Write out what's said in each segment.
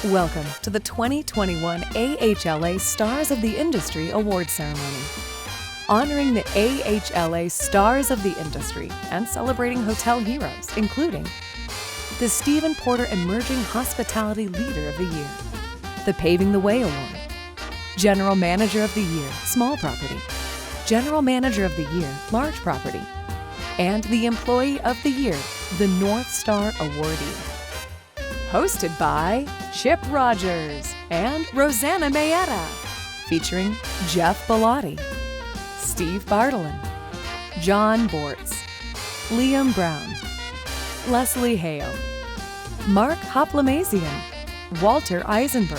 Welcome to the 2021 AHLA Stars of the Industry Award Ceremony. Honoring the AHLA Stars of the Industry and celebrating hotel heroes, including the Stephen Porter Emerging Hospitality Leader of the Year, the Paving the Way Award, General Manager of the Year, Small Property, General Manager of the Year, Large Property, and the Employee of the Year, the North Star Awardee. Hosted by Chip Rogers and Rosanna Mayetta, featuring Jeff Bellotti, Steve Bartolin, John Bortz, Liam Brown, Leslie Hale, Mark Hoplamazian, Walter Eisenberg,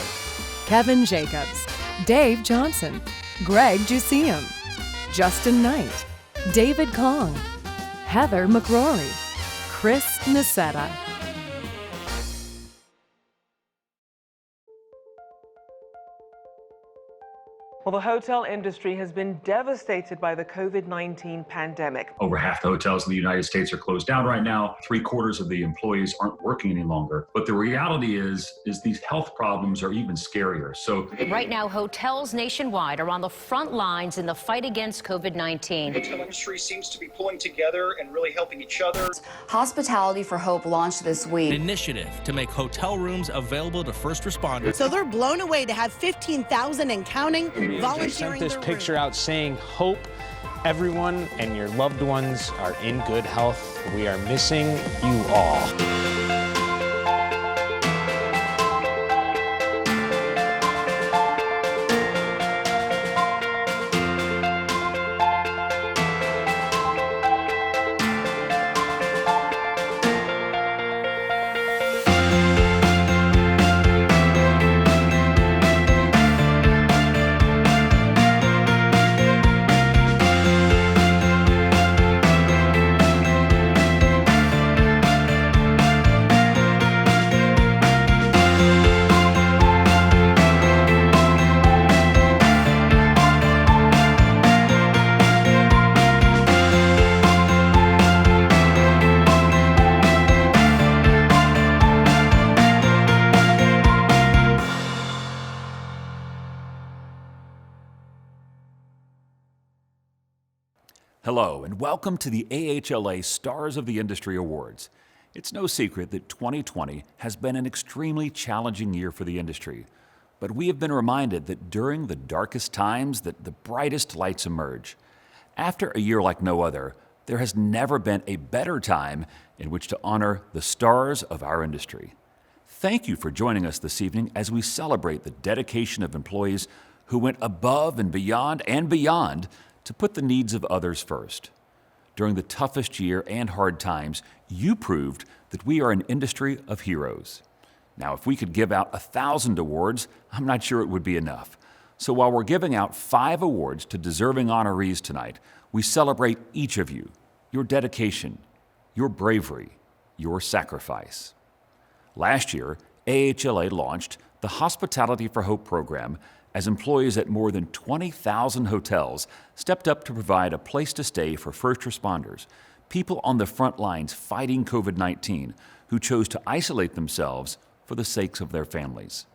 Kevin Jacobs, Dave Johnson, Greg Jusium, Justin Knight, David Kong, Heather McCrory, Chris Nisetta. Well, the hotel industry has been devastated by the COVID-19 pandemic. Over half the hotels in the United States are closed down right now. 3/4 of the employees aren't working any longer. But the reality is these health problems are even scarier. So right now, hotels nationwide are on the front lines in the fight against COVID-19. The hotel industry seems to be pulling together and really helping each other. Hospitality for Hope launched this week an initiative to make hotel rooms available to first responders. So they're blown away to have 15,000 and counting They sent this picture out saying, hope everyone and your loved ones are in good health. We are missing you all. Hello, and welcome to the AHLA Stars of the Industry Awards. It's no secret that 2020 has been an extremely challenging year for the industry, but we have been reminded that during the darkest times that the brightest lights emerge. After a year like no other, there has never been a better time in which to honor the stars of our industry. Thank you for joining us this evening as we celebrate the dedication of employees who went above and beyond to put the needs of others first. During the toughest year and hard times, you proved that we are an industry of heroes. Now, if we could give out 1,000 awards, I'm not sure it would be enough. So while we're giving out 5 awards to deserving honorees tonight, we celebrate each of you, your dedication, your bravery, your sacrifice. Last year, AHLA launched the Hospitality for Hope program as employees at more than 20,000 hotels stepped up to provide a place to stay for first responders, people on the front lines fighting COVID-19 who chose to isolate themselves for the sakes of their families.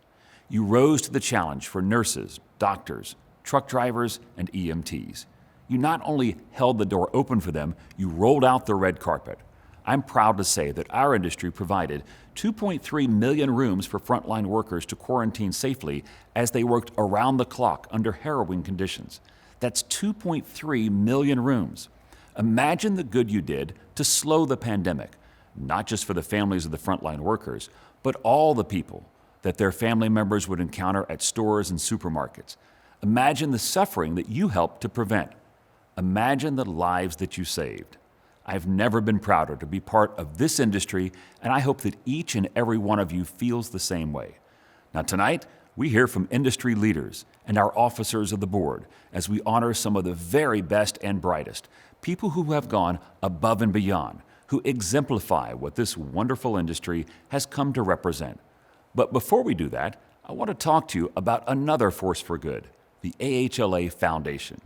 You rose to the challenge for nurses, doctors, truck drivers, and EMTs. You not only held the door open for them, you rolled out the red carpet. I'm proud to say that our industry provided 2.3 million rooms for frontline workers to quarantine safely as they worked around the clock under harrowing conditions. That's 2.3 million rooms. Imagine the good you did to slow the pandemic, not just for the families of the frontline workers, but all the people that their family members would encounter at stores and supermarkets. Imagine the suffering that you helped to prevent. Imagine the lives that you saved. I've never been prouder to be part of this industry, and I hope that each and every one of you feels the same way. Now tonight, we hear from industry leaders and our officers of the board as we honor some of the very best and brightest, people who have gone above and beyond, who exemplify what this wonderful industry has come to represent. But before we do that, I want to talk to you about another force for good, the AHLA Foundation.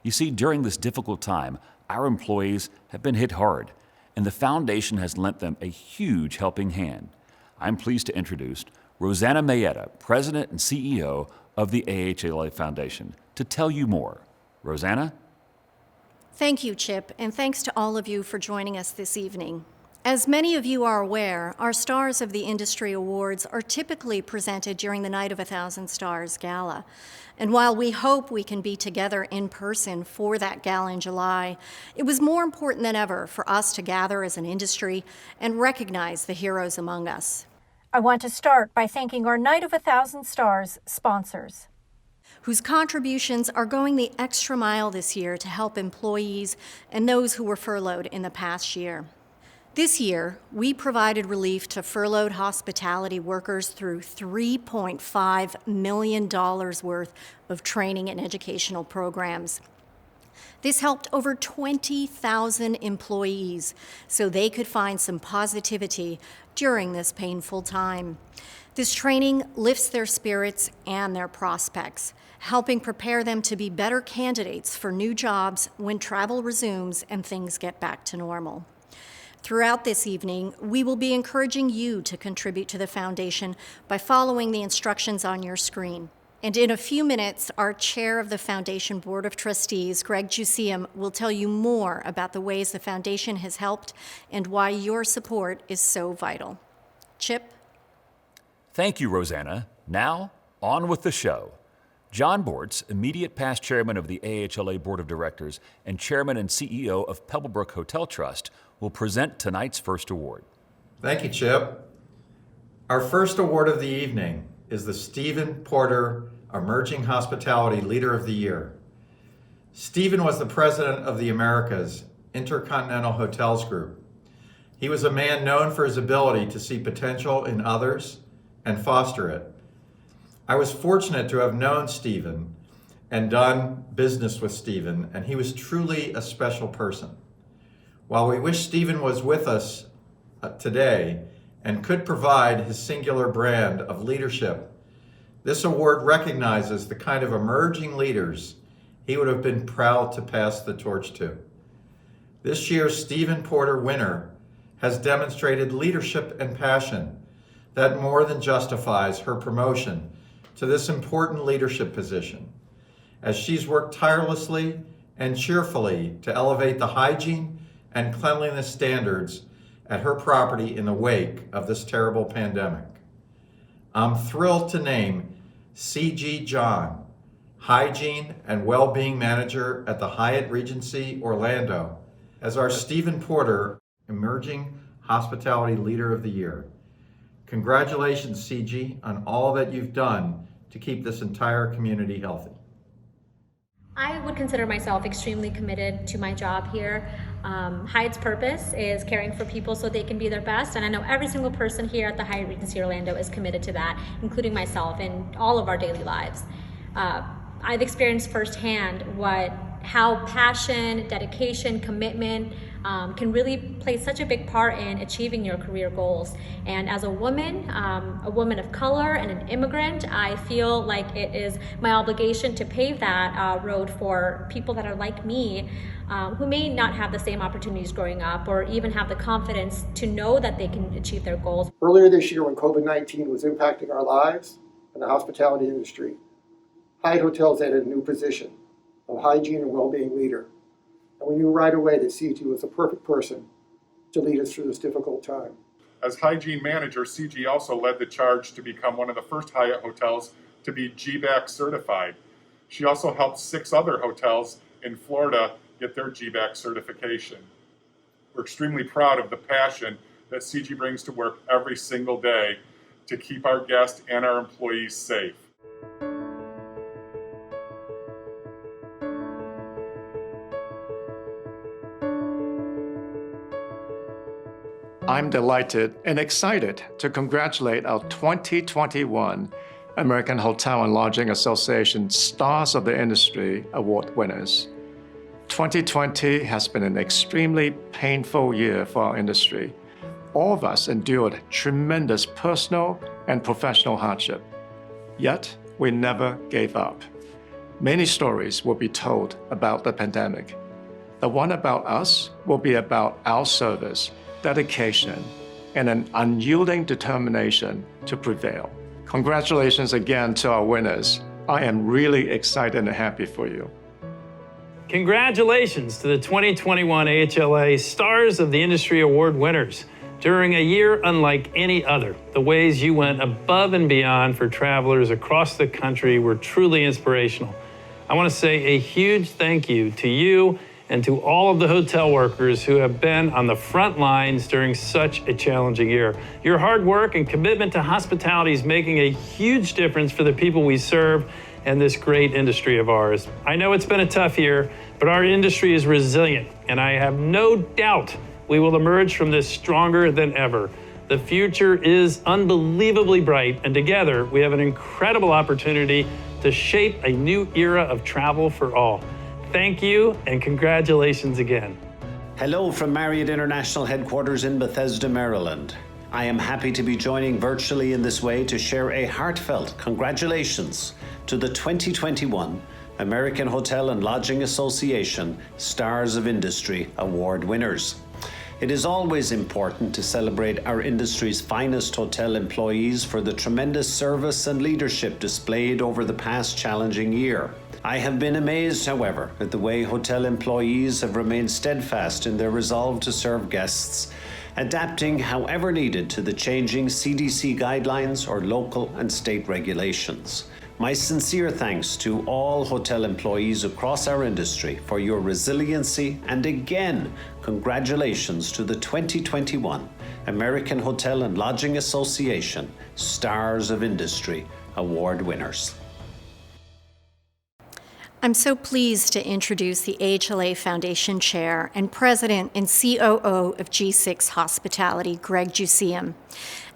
You see, during this difficult time, our employees have been hit hard, and the foundation has lent them a huge helping hand. I'm pleased to introduce Rosanna Mayetta, President and CEO of the AHLA Foundation, to tell you more. Rosanna? Thank you, Chip, and thanks to all of you for joining us this evening. As many of you are aware, our Stars of the Industry Awards are typically presented during the Night of 1,000 Stars Gala. And while we hope we can be together in person for that gala in July, it was more important than ever for us to gather as an industry and recognize the heroes among us. I want to start by thanking our Night of 1,000 Stars sponsors, whose contributions are going the extra mile this year to help employees and those who were furloughed in the past year. This year, we provided relief to furloughed hospitality workers through $3.5 million worth of training and educational programs. This helped over 20,000 employees so they could find some positivity during this painful time. This training lifts their spirits and their prospects, helping prepare them to be better candidates for new jobs when travel resumes and things get back to normal. Throughout this evening, we will be encouraging you to contribute to the foundation by following the instructions on your screen. And in a few minutes, our chair of the Foundation Board of Trustees, Greg Jusium, will tell you more about the ways the foundation has helped and why your support is so vital. Chip? Thank you, Rosanna. Now, on with the show. John Bortz, immediate past chairman of the AHLA Board of Directors and chairman and CEO of Pebblebrook Hotel Trust, will present tonight's first award. Thank you, Chip. Our first award of the evening is the Stephen Porter Emerging Hospitality Leader of the Year. Stephen was the president of the Americas Intercontinental Hotels Group. He was a man known for his ability to see potential in others and foster it. I was fortunate to have known Stephen and done business with Stephen, and he was truly a special person. While we wish Stephen was with us today and could provide his singular brand of leadership, this award recognizes the kind of emerging leaders he would have been proud to pass the torch to. This year's Stephen Porter winner has demonstrated leadership and passion that more than justifies her promotion to this important leadership position, as she's worked tirelessly and cheerfully to elevate the hygiene and cleanliness standards at her property in the wake of this terrible pandemic. I'm thrilled to name C.G. John, Hygiene and Wellbeing Manager at the Hyatt Regency Orlando, as our Stephen Porter Emerging Hospitality Leader of the Year. Congratulations, C.G., on all that you've done to keep this entire community healthy. I would consider myself extremely committed to my job here. Hyatt's purpose is caring for people so they can be their best, and I know every single person here at the Hyatt Regency Orlando is committed to that, including myself in all of our daily lives. I've experienced firsthand how passion, dedication, commitment can really play such a big part in achieving your career goals. And as a woman of color and an immigrant, I feel like it is my obligation to pave that road for people that are like me, who may not have the same opportunities growing up or even have the confidence to know that they can achieve their goals. Earlier this year, when COVID-19 was impacting our lives and the hospitality industry, Hyatt Hotels added a new position of hygiene and well-being leader. And we knew right away that CG was the perfect person to lead us through this difficult time. As hygiene manager, CG also led the charge to become one of the first Hyatt hotels to be GBAC certified. She also helped 6 other hotels in Florida get their GBAC certification. We're extremely proud of the passion that CG brings to work every single day to keep our guests and our employees safe. I'm delighted and excited to congratulate our 2021 American Hotel and Lodging Association Stars of the Industry Award winners. 2020 has been an extremely painful year for our industry. All of us endured tremendous personal and professional hardship. Yet, we never gave up. Many stories will be told about the pandemic. The one about us will be about our service, dedication, and an unyielding determination to prevail. Congratulations again to our winners. I am really excited and happy for you. Congratulations to the 2021 AHLA Stars of the Industry Award winners. During a year unlike any other, the ways you went above and beyond for travelers across the country were truly inspirational. I want to say a huge thank you to you and to all of the hotel workers who have been on the front lines during such a challenging year. Your hard work and commitment to hospitality is making a huge difference for the people we serve and this great industry of ours. I know it's been a tough year, but our industry is resilient, and I have no doubt we will emerge from this stronger than ever. The future is unbelievably bright, and together we have an incredible opportunity to shape a new era of travel for all. Thank you, and congratulations again. Hello from Marriott International Headquarters in Bethesda, Maryland. I am happy to be joining virtually in this way to share a heartfelt congratulations to the 2021 American Hotel and Lodging Association Stars of Industry Award winners. It is always important to celebrate our industry's finest hotel employees for the tremendous service and leadership displayed over the past challenging year. I have been amazed, however, at the way hotel employees have remained steadfast in their resolve to serve guests, adapting however needed to the changing CDC guidelines or local and state regulations. My sincere thanks to all hotel employees across our industry for your resiliency, and again, congratulations to the 2021 American Hotel and Lodging Association Stars of Industry Award winners. I'm so pleased to introduce the AHLA Foundation Chair and President and COO of G6 Hospitality, Greg Jusium.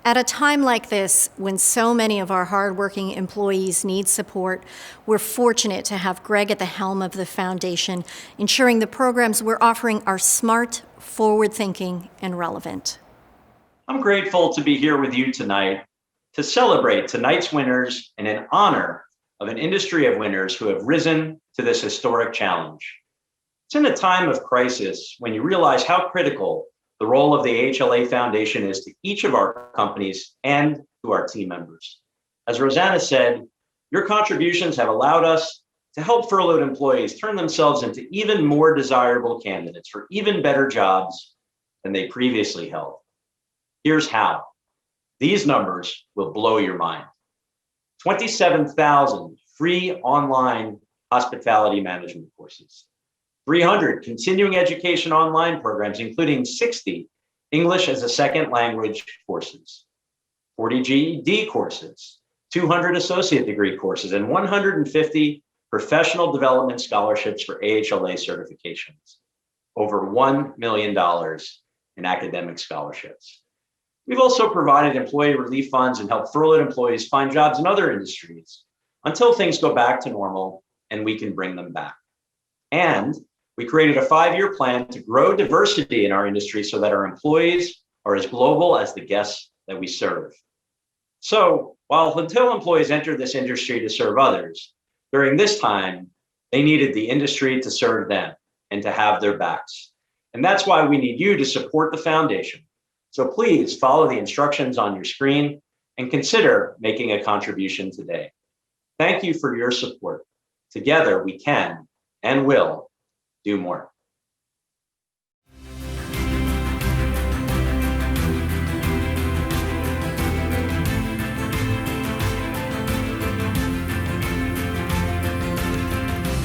At a time like this, when so many of our hardworking employees need support, we're fortunate to have Greg at the helm of the foundation, ensuring the programs we're offering are smart, forward-thinking, and relevant. I'm grateful to be here with you tonight to celebrate tonight's winners and in honor of an industry of winners who have risen to this historic challenge. It's in a time of crisis when you realize how critical the role of the AHLA Foundation is to each of our companies and to our team members. As Rosanna said, your contributions have allowed us to help furloughed employees turn themselves into even more desirable candidates for even better jobs than they previously held. Here's how. These numbers will blow your mind. 27,000 free online hospitality management courses, 300 continuing education online programs, including 60 English as a second language courses, 40 GED courses, 200 associate degree courses, and 150 professional development scholarships for AHLA certifications, over $1 million in academic scholarships. We've also provided employee relief funds and helped furloughed employees find jobs in other industries until things go back to normal and we can bring them back. And we created a 5-year plan to grow diversity in our industry so that our employees are as global as the guests that we serve. So while hotel employees entered this industry to serve others, during this time, they needed the industry to serve them and to have their backs. And that's why we need you to support the foundation. So please follow the instructions on your screen and consider making a contribution today. Thank you for your support. Together we can and will do more.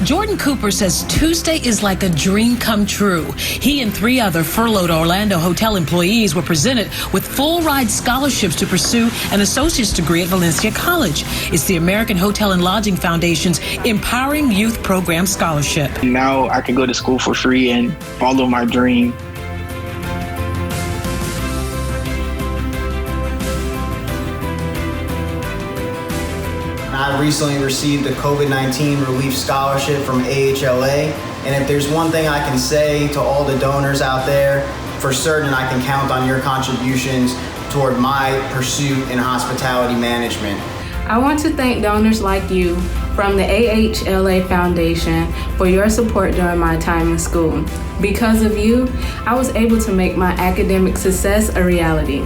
Jordan Cooper says Tuesday is like a dream come true. He and 3 other furloughed Orlando hotel employees were presented with full ride scholarships to pursue an associate's degree at Valencia College. It's the American Hotel and Lodging Foundation's Empowering Youth Program Scholarship. Now I can go to school for free and follow my dream. I recently received a COVID-19 relief scholarship from AHLA, and if there's one thing I can say to all the donors out there, for certain I can count on your contributions toward my pursuit in hospitality management. I want to thank donors like you from the AHLA Foundation for your support during my time in school. Because of you, I was able to make my academic success a reality.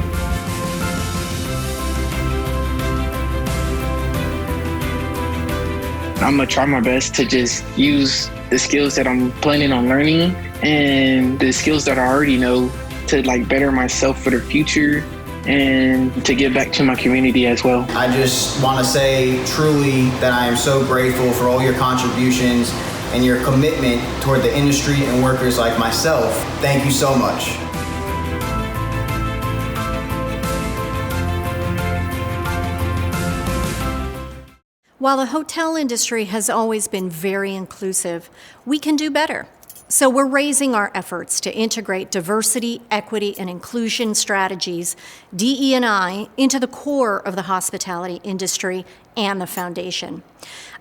I'm gonna try my best to just use the skills that I'm planning on learning and the skills that I already know to like better myself for the future and to give back to my community as well. I just want to say truly that I am so grateful for all your contributions and your commitment toward the industry and workers like myself. Thank you so much. While the hotel industry has always been very inclusive, we can do better. So we're raising our efforts to integrate diversity, equity, and inclusion strategies, DE&I, into the core of the hospitality industry and the foundation.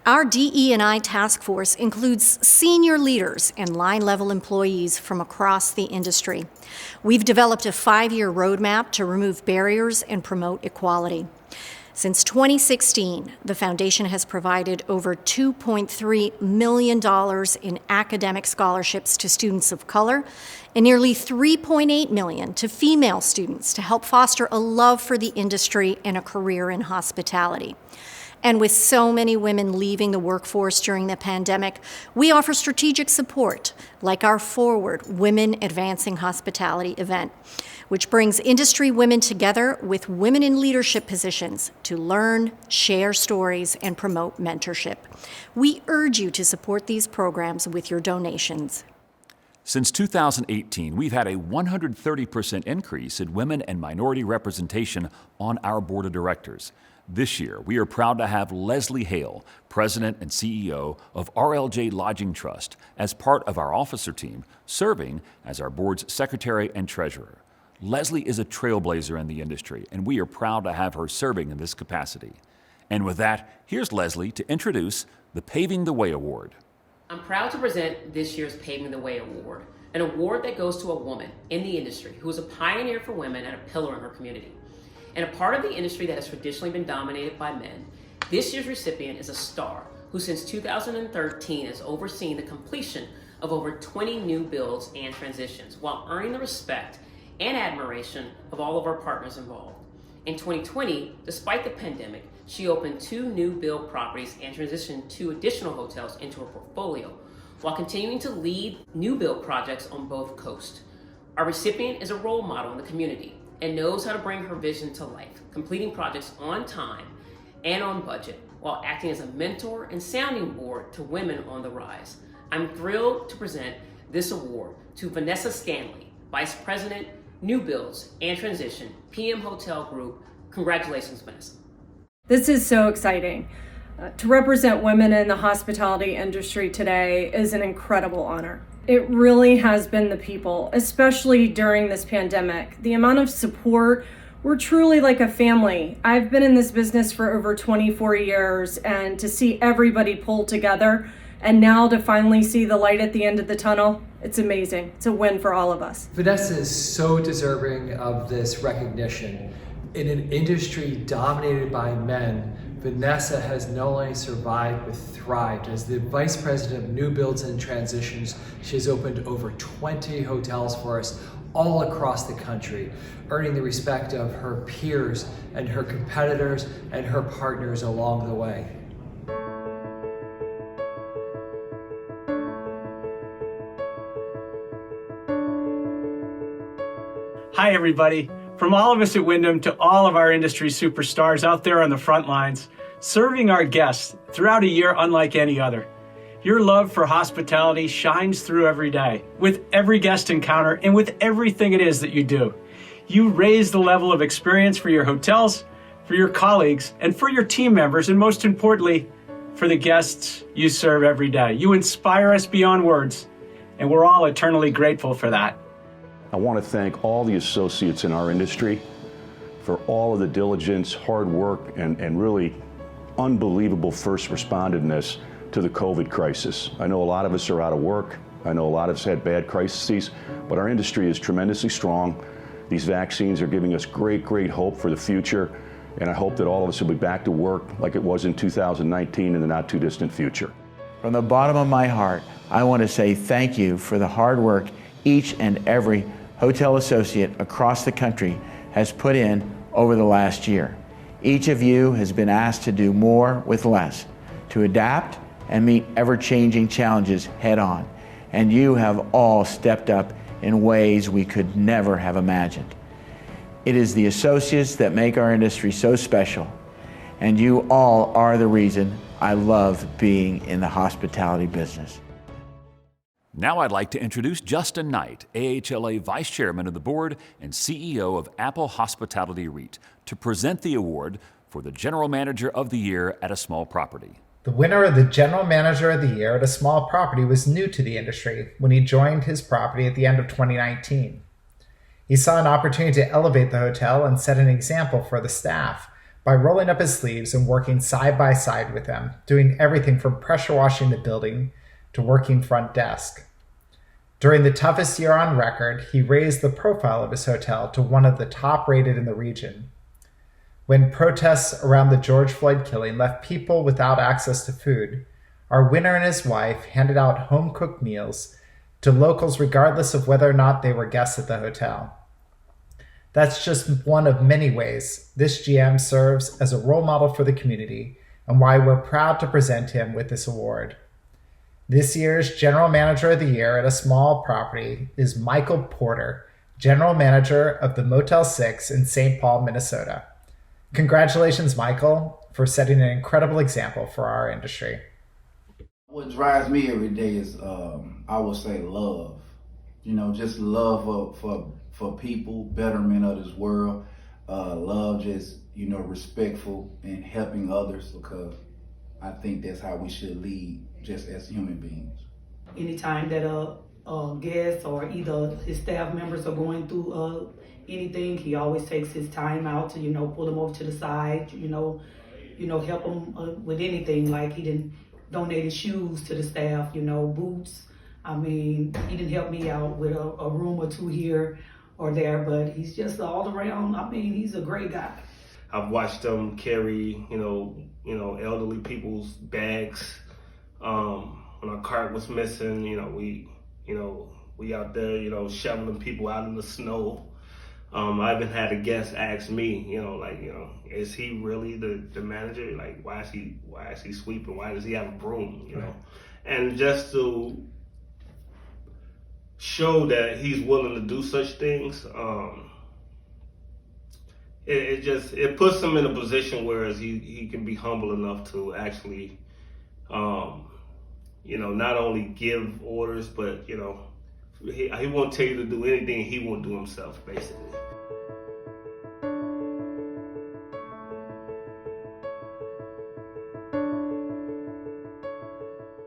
Our DE&I task force includes senior leaders and line-level employees from across the industry. We've developed a 5-year roadmap to remove barriers and promote equality. Since 2016, the foundation has provided over $2.3 million in academic scholarships to students of color and nearly $3.8 million to female students to help foster a love for the industry and a career in hospitality. And with so many women leaving the workforce during the pandemic, we offer strategic support, like our Forward Women Advancing Hospitality event, which brings industry women together with women in leadership positions to learn, share stories, and promote mentorship. We urge you to support these programs with your donations. Since 2018, we've had a 130% increase in women and minority representation on our board of directors. This year, we are proud to have Leslie Hale, President and CEO of RLJ Lodging Trust, as part of our officer team, serving as our board's secretary and treasurer. Leslie is a trailblazer in the industry, and we are proud to have her serving in this capacity. And with that, here's Leslie to introduce the Paving the Way Award. I'm proud to present this year's Paving the Way Award, an award that goes to a woman in the industry who is a pioneer for women and a pillar in her community. And a part of the industry that has traditionally been dominated by men, this year's recipient is a star who since 2013 has overseen the completion of over 20 new builds and transitions while earning the respect and admiration of all of our partners involved. In 2020, despite the pandemic, she opened 2 new build properties and transitioned 2 additional hotels into her portfolio, while continuing to lead new build projects on both coasts. Our recipient is a role model in the community and knows how to bring her vision to life, completing projects on time and on budget, while acting as a mentor and sounding board to women on the rise. I'm thrilled to present this award to Vanessa Stanley, Vice President, New Builds and Transition, PM Hotel Group. Congratulations, Vanessa. This is so exciting. To represent women in the hospitality industry today is an incredible honor. It really has been the people, especially during this pandemic. The amount of support, we're truly like a family. I've been in this business for over 24 years, and to see everybody pull together and now to finally see the light at the end of the tunnel, it's amazing. It's a win for all of us. Vanessa is so deserving of this recognition. In an industry dominated by men, Vanessa has not only survived but thrived. As the Vice President of New Builds and Transitions, she has opened over 20 hotels for us all across the country, earning the respect of her peers and her competitors and her partners along the way. Hi, everybody. From all of us at Wyndham to all of our industry superstars out there on the front lines, serving our guests throughout a year unlike any other. Your love for hospitality shines through every day, with every guest encounter and with everything it is that you do. You raise the level of experience for your hotels, for your colleagues, and for your team members, and most importantly, for the guests you serve every day. You inspire us beyond words, and we're all eternally grateful for that. I want to thank all the associates in our industry for all of the diligence, hard work, and really unbelievable first respondedness to the COVID crisis. I know a lot of us are out of work. I know a lot of us had bad crises, but our industry is tremendously strong. These vaccines are giving us great, great hope for the future, and I hope that all of us will be back to work like it was in 2019 in the not too distant future. From the bottom of my heart, I want to say thank you for the hard work each and every hotel associate across the country has put in over the last year. Each of you has been asked to do more with less, to adapt and meet ever-changing challenges head-on. And you have all stepped up in ways we could never have imagined. It is the associates that make our industry so special, and you all are the reason I love being in the hospitality business. Now I'd like to introduce Justin Knight, AHLA Vice Chairman of the Board and CEO of Apple Hospitality REIT, to present the award for the General Manager of the Year at a Small Property. The winner of the General Manager of the Year at a Small Property was new to the industry when he joined his property at the end of 2019. He saw an opportunity to elevate the hotel and set an example for the staff by rolling up his sleeves and working side by side with them, doing everything from pressure washing the building to working front desk. During the toughest year on record, he raised the profile of his hotel to one of the top rated in the region. When protests around the George Floyd killing left people without access to food, our winner and his wife handed out home-cooked meals to locals regardless of whether or not they were guests at the hotel. That's just one of many ways this GM serves as a role model for the community and why we're proud to present him with this award. This year's General Manager of the Year at a Small Property is Michael Porter, General Manager of the Motel 6 in St. Paul, Minnesota. Congratulations, Michael, for setting an incredible example for our industry. What drives me every day is, I would say, love. You know, just love for people, betterment of this world. Love, just, you know, respectful and helping others, because I think that's how we should lead just as human beings. Anytime that a guest or either his staff members are going through anything, he always takes his time out to, you know, pull them over to the side, you know, help them with anything. Like he didn't donate his shoes to the staff, you know, boots. I mean, he didn't help me out with a room or two here or there, but he's just all around. I mean, he's a great guy. I've watched him carry, you know, elderly people's bags. When our cart was missing, we out there, you know, shoveling people out in the snow. I even had a guest ask me, is he really the manager? Like, why is he sweeping? Why does he have a broom? You know, and just to show that he's willing to do such things, it puts him in a position where he can be humble enough to actually, not only give orders, but he won't tell you to do anything he won't do himself, basically.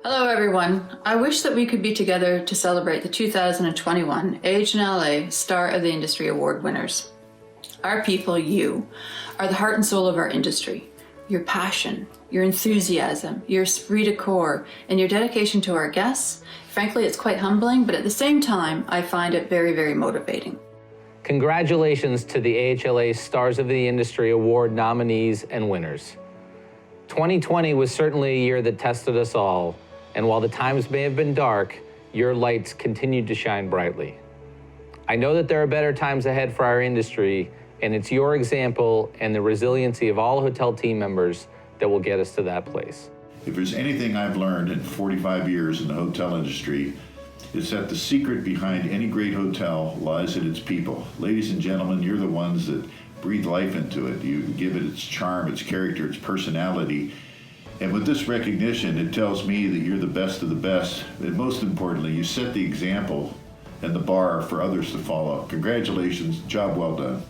Hello everyone. I wish that we could be together to celebrate the 2021 AHLA Star of the Industry Award winners. Our people, you, are the heart and soul of our industry. Your passion, your enthusiasm, your esprit de corps, and your dedication to our guests, frankly, it's quite humbling, but at the same time, I find it very, very motivating. Congratulations to the AHLA Stars of the Industry Award nominees and winners. 2020 was certainly a year that tested us all, and while the times may have been dark, your lights continued to shine brightly. I know that there are better times ahead for our industry, and it's your example and the resiliency of all hotel team members that will get us to that place. If there's anything I've learned in 45 years in the hotel industry, it's that the secret behind any great hotel lies in its people. Ladies and gentlemen, you're the ones that breathe life into it. You give it its charm, its character, its personality. And with this recognition, it tells me that you're the best of the best. And most importantly, you set the example and the bar for others to follow. Congratulations, job well done.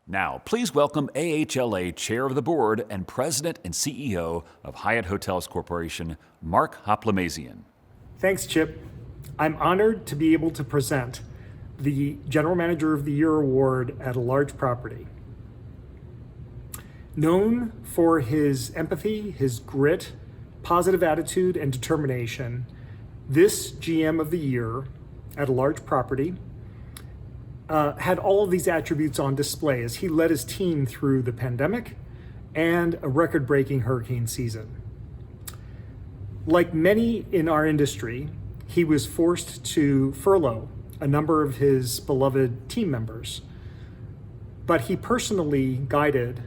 Now, please welcome AHLA Chair of the Board and President and CEO of Hyatt Hotels Corporation, Mark Hoplamazian. Thanks, Chip. I'm honored to be able to present the General Manager of the Year Award at a large property. Known for his empathy, his grit, positive attitude, and determination, this GM of the Year at a large property had all of these attributes on display as he led his team through the pandemic and a record-breaking hurricane season. Like many in our industry, he was forced to furlough a number of his beloved team members, but he personally guided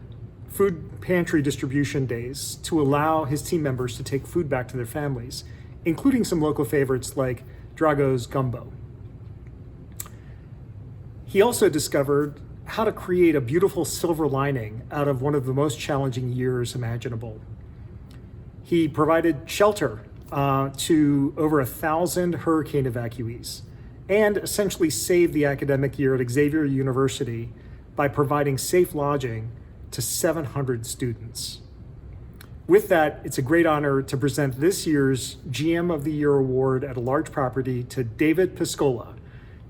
food pantry distribution days to allow his team members to take food back to their families, including some local favorites like Drago's Gumbo. He also discovered how to create a beautiful silver lining out of one of the most challenging years imaginable. He provided shelter to over 1,000 hurricane evacuees and essentially saved the academic year at Xavier University by providing safe lodging to 700 students. With that, it's a great honor to present this year's GM of the Year award at a large property to David Piscola,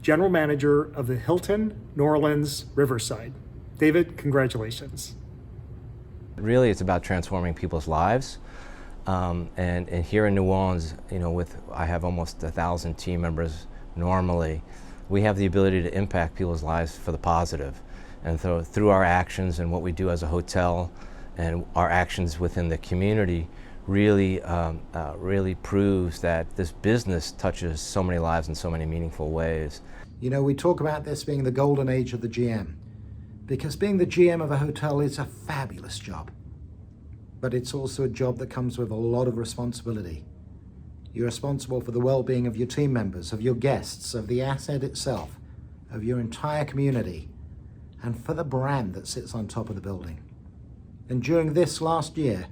General Manager of the Hilton New Orleans Riverside. David, congratulations. Really, it's about transforming people's lives. And here in New Orleans, I have almost 1,000 team members normally, we have the ability to impact people's lives for the positive. And so through our actions and what we do as a hotel and our actions within the community really proves that this business touches so many lives in so many meaningful ways. We talk about this being the golden age of the GM, because being the GM of a hotel is a fabulous job. But it's also a job that comes with a lot of responsibility. You're responsible for the well-being of your team members, of your guests, of the asset itself, of your entire community, and for the brand that sits on top of the building. And during this last year,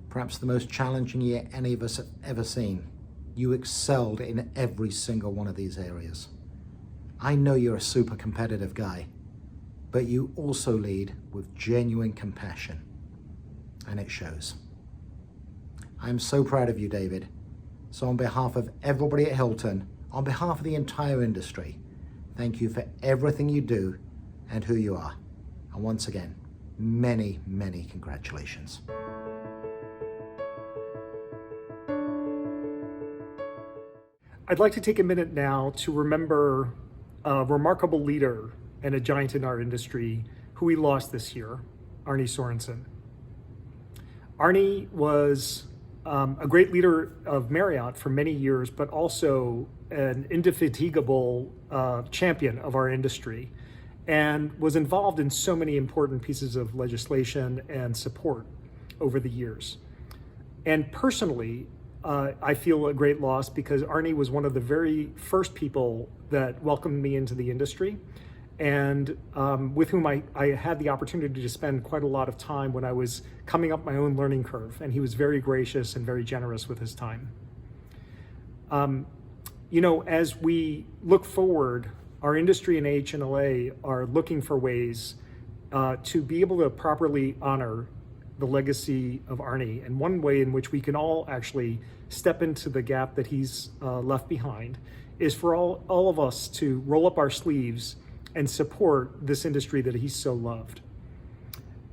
perhaps the most challenging year any of us have ever seen, you excelled in every single one of these areas. I know you're a super competitive guy, but you also lead with genuine compassion, and it shows. I'm so proud of you, David. So on behalf of everybody at Hilton, on behalf of the entire industry, thank you for everything you do and who you are. And once again, many, many congratulations. I'd like to take a minute now to remember a remarkable leader and a giant in our industry who we lost this year, Arne Sorenson. Arne was a great leader of Marriott for many years, but also an indefatigable champion of our industry, and was involved in so many important pieces of legislation and support over the years. And personally, I feel a great loss because Arne was one of the very first people that welcomed me into the industry, and with whom I had the opportunity to spend quite a lot of time when I was coming up my own learning curve, and he was very gracious and very generous with his time. As we look forward, our industry and AHLA are looking for ways to be able to properly honor the legacy of Arne, and one way in which we can all actually step into the gap that he's left behind is for all of us to roll up our sleeves and support this industry that he so loved.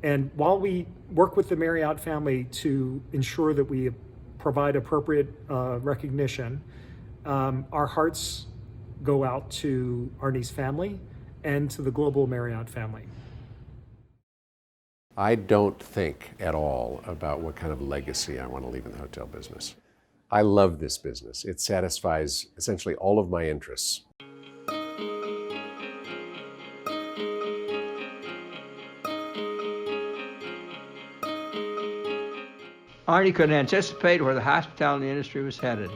And while we work with the Marriott family to ensure that we provide appropriate recognition, our hearts go out to Arne's family and to the global Marriott family. I don't think at all about what kind of legacy I want to leave in the hotel business. I love this business. It satisfies essentially all of my interests. Arne could anticipate where the hospitality industry was headed,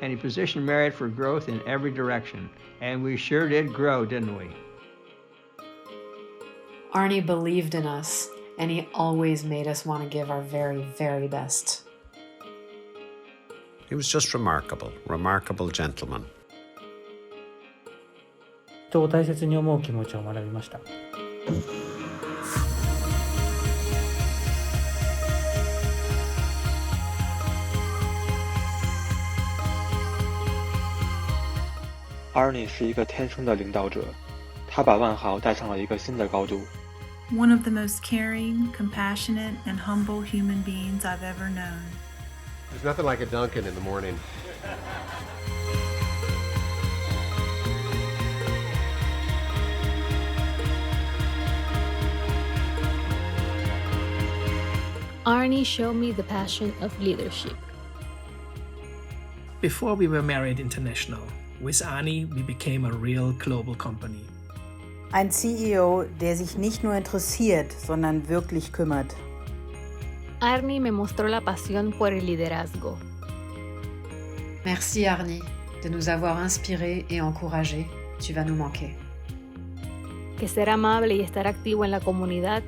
and he positioned Marriott for growth in every direction. And we sure did grow, didn't we? Arne believed in us, and he always made us want to give our very, very best. He was just remarkable, remarkable gentleman. 人を大切に思う気持ちを学びました。Arne 是一个天生的领导者，他把万豪带上了一个新的高度。One of the most caring, compassionate, and humble human beings I've ever known. There's nothing like a Dunkin' in the morning. Arne showed me the passion of leadership. Before we were Marriott International, with Arne, we became a real global company. Ein CEO, der sich nicht nur interessiert, sondern wirklich kümmert. Arne me mostró la pasión por el liderazgo. Merci Arne de nous avoir inspirés et encouragés. Tu vas nous manquer. Que ser amable y estar activo en la comunidad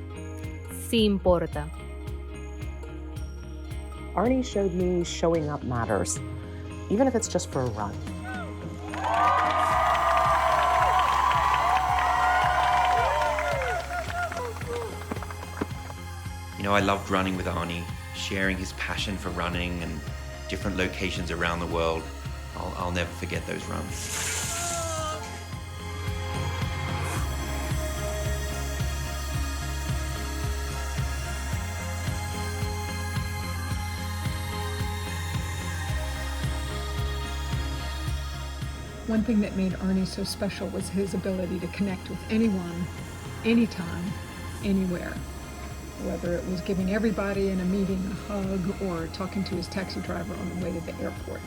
sí importa. Arne showed me showing up matters, even if it's just for a run. You know, I loved running with Arne, sharing his passion for running and different locations around the world. I'll never forget those runs. One thing that made Arne so special was his ability to connect with anyone, anytime, anywhere. Whether it was giving everybody in a meeting a hug or talking to his taxi driver on the way to the airport.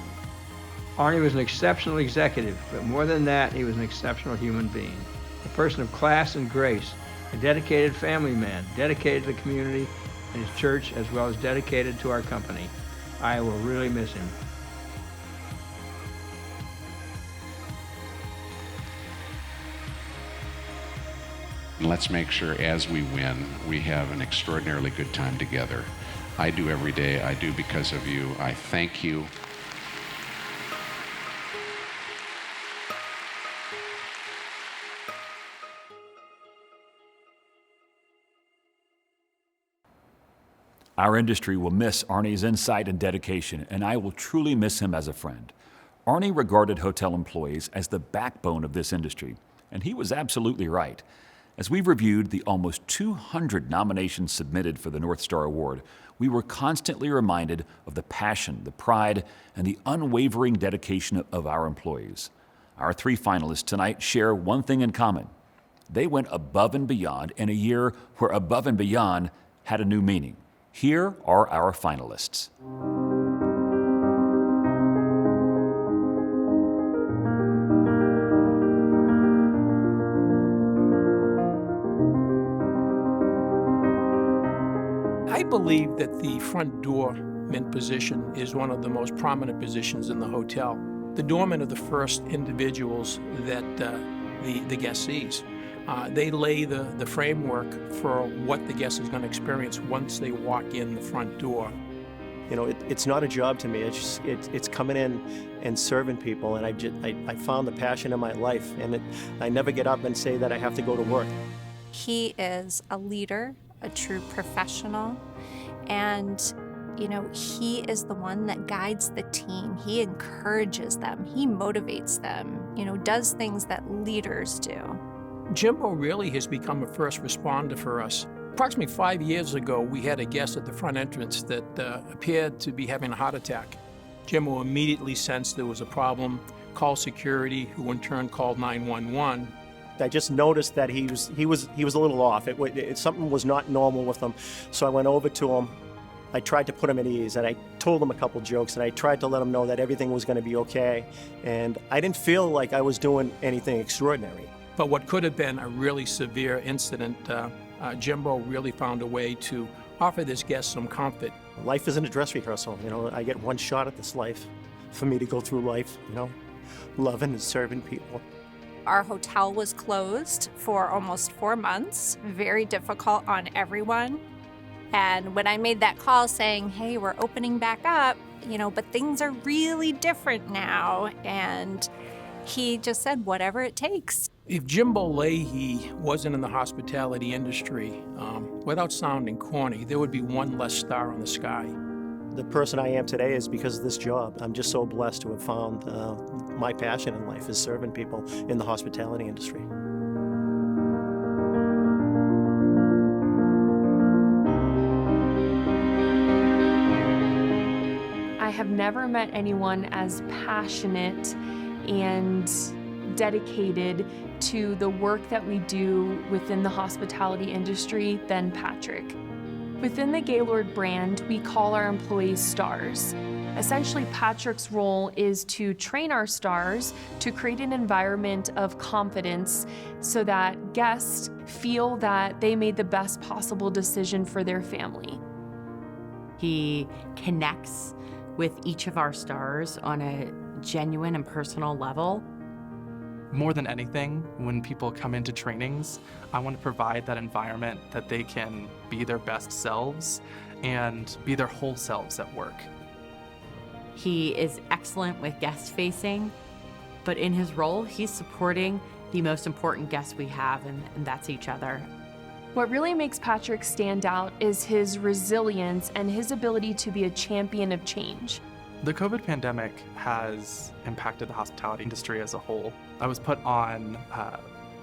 Arne was an exceptional executive, but more than that, he was an exceptional human being. A person of class and grace, a dedicated family man, dedicated to the community and his church, as well as dedicated to our company. I will really miss him. And let's make sure as we win, we have an extraordinarily good time together. I do every day. I do because of you. I thank you. Our industry will miss Arne's insight and dedication, and I will truly miss him as a friend. Arne regarded hotel employees as the backbone of this industry, and he was absolutely right. As we reviewed the almost 200 nominations submitted for the North Star Award, we were constantly reminded of the passion, the pride, and the unwavering dedication of our employees. Our three finalists tonight share one thing in common. They went above and beyond in a year where above and beyond had a new meaning. Here are our finalists. I believe that the front doorman position is one of the most prominent positions in the hotel. The doormen are the first individuals that the guest sees. They lay the framework for what the guest is going to experience once they walk in the front door. You know, it's not a job to me. It's coming in and serving people, and I found the passion in my life, and I never get up and say that I have to go to work. He is a leader, a true professional, and you know, he is the one that guides the team. He encourages them, he motivates them, you know, does things that leaders do. Jimbo really has become a first responder for us. Approximately 5 years ago, we had a guest at the front entrance that appeared to be having a heart attack. Jimbo immediately sensed there was a problem, called security, who in turn called 911. I just noticed that he was a little off. Something was not normal with him. So I went over to him. I tried to put him at ease, and I told him a couple jokes, and I tried to let him know that everything was going to be okay. And I didn't feel like I was doing anything extraordinary. But what could have been a really severe incident, Jimbo really found a way to offer this guest some comfort. Life isn't a dress rehearsal. You know, I get one shot at this life for me to go through life, you know, loving and serving people. Our hotel was closed for almost 4 months, very difficult on everyone. And when I made that call saying, hey, we're opening back up, you know, but things are really different now. And he just said, whatever it takes. If Jimbo Leahy wasn't in the hospitality industry, without sounding corny, there would be one less star on the sky. The person I am today is because of this job. I'm just so blessed to have found my passion in life is serving people in the hospitality industry. I have never met anyone as passionate and dedicated to the work that we do within the hospitality industry than Patrick. Within the Gaylord brand, we call our employees stars. Essentially, Patrick's role is to train our stars to create an environment of confidence so that guests feel that they made the best possible decision for their family. He connects with each of our stars on a genuine and personal level. More than anything, when people come into trainings, I want to provide that environment that they can be their best selves and be their whole selves at work. He is excellent with guest facing, but in his role, he's supporting the most important guest we have, and that's each other. What really makes Patrick stand out is his resilience and his ability to be a champion of change. The COVID pandemic has impacted the hospitality industry as a whole. I was put on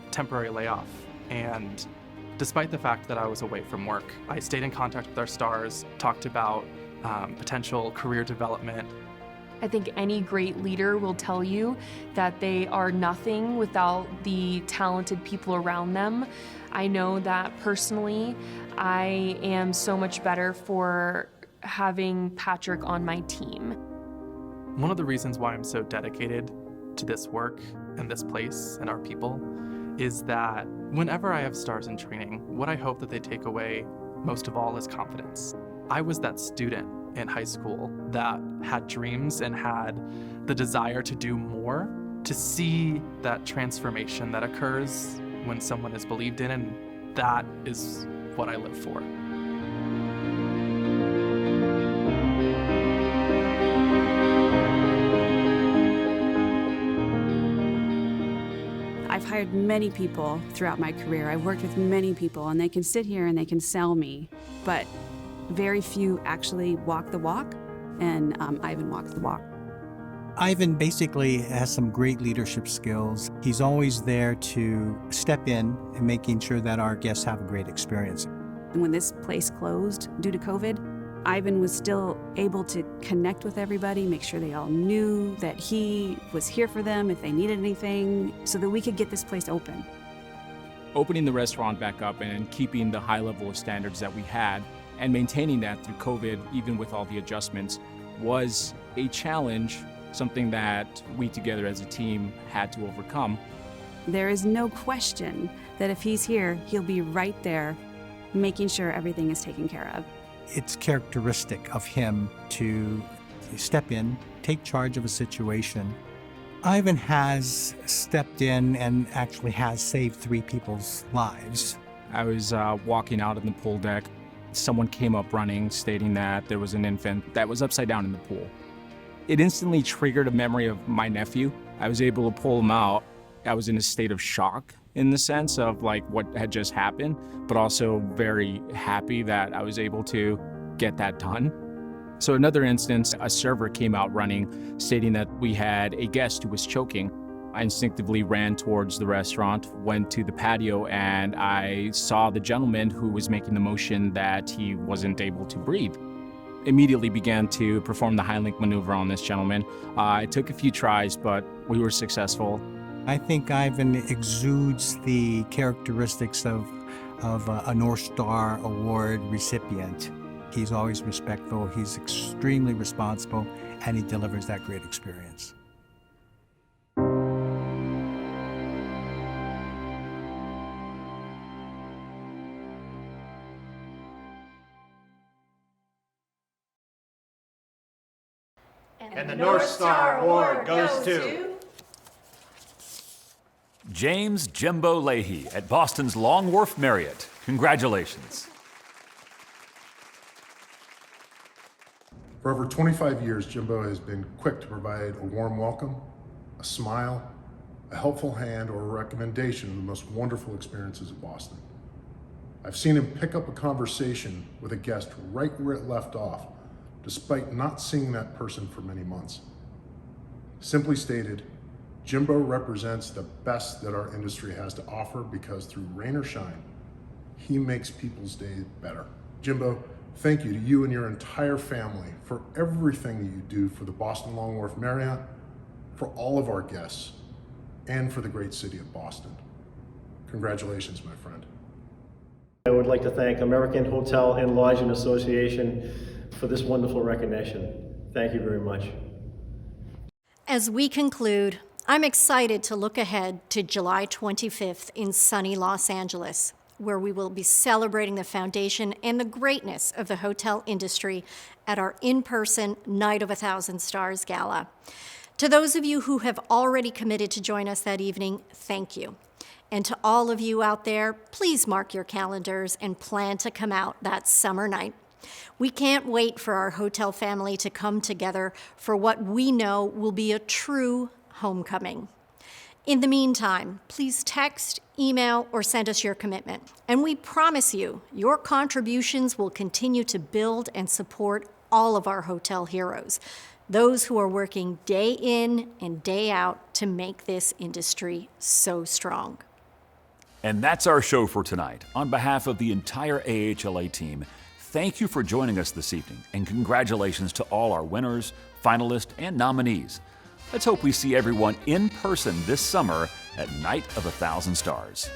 temporary layoff, and despite the fact that I was away from work, I stayed in contact with our stars, talked about potential career development. I think any great leader will tell you that they are nothing without the talented people around them. I know that personally, I am so much better for having Patrick on my team. One of the reasons why I'm so dedicated to this work and this place and our people is that whenever I have stars in training, what I hope that they take away most of all is confidence. I was that student in high school that had dreams and had the desire to do more, to see that transformation that occurs when someone is believed in, and that is what I live for. I've hired many people throughout my career. I've worked with many people, and they can sit here and they can sell me, but very few actually walk the walk, and Ivan walks the walk. Ivan basically has some great leadership skills. He's always there to step in and making sure that our guests have a great experience. And when this place closed due to COVID, Ivan was still able to connect with everybody, make sure they all knew that he was here for them if they needed anything, so that we could get this place open. Opening the restaurant back up and keeping the high level of standards that we had and maintaining that through COVID, even with all the adjustments, was a challenge, something that we together as a team had to overcome. There is no question that if he's here, he'll be right there, making sure everything is taken care of. It's characteristic of him to step in, take charge of a situation. Ivan has stepped in and actually has saved 3 people's lives. I was walking out on the pool deck. Someone came up running, stating that there was an infant that was upside down in the pool. It instantly triggered a memory of my nephew. I was able to pull him out. I was in a state of shock in the sense of like what had just happened, but also very happy that I was able to get that done. So another instance, a server came out running, stating that we had a guest who was choking. I instinctively ran towards the restaurant, went to the patio, and I saw the gentleman who was making the motion that he wasn't able to breathe. Immediately began to perform the high link maneuver on this gentleman. It took a few tries, but we were successful. I think Ivan exudes the characteristics of a North Star Award recipient. He's always respectful, he's extremely responsible, and he delivers that great experience. And the North Star Award goes to James Jimbo Leahy at Boston's Long Wharf Marriott. Congratulations. For over 25 years, Jimbo has been quick to provide a warm welcome, a smile, a helpful hand, or a recommendation of the most wonderful experiences at Boston. I've seen him pick up a conversation with a guest right where it left off, despite not seeing that person for many months. Simply stated, Jimbo represents the best that our industry has to offer because through rain or shine, he makes people's day better. Jimbo, thank you to you and your entire family for everything that you do for the Boston Long Wharf Marriott, for all of our guests, and for the great city of Boston. Congratulations, my friend. I would like to thank American Hotel and Lodging Association for this wonderful recognition. Thank you very much. As we conclude, I'm excited to look ahead to July 25th in sunny Los Angeles, where we will be celebrating the foundation and the greatness of the hotel industry at our in-person Night of 1,000 Stars Gala. To those of you who have already committed to join us that evening, thank you. And to all of you out there, please mark your calendars and plan to come out that summer night. We can't wait for our hotel family to come together for what we know will be a true homecoming. In the meantime, please text, email, or send us your commitment. And we promise you, your contributions will continue to build and support all of our hotel heroes, those who are working day in and day out to make this industry so strong. And that's our show for tonight. On behalf of the entire AHLA team, thank you for joining us this evening, and congratulations to all our winners, finalists, and nominees. Let's hope we see everyone in person this summer at Night of 1,000 Stars.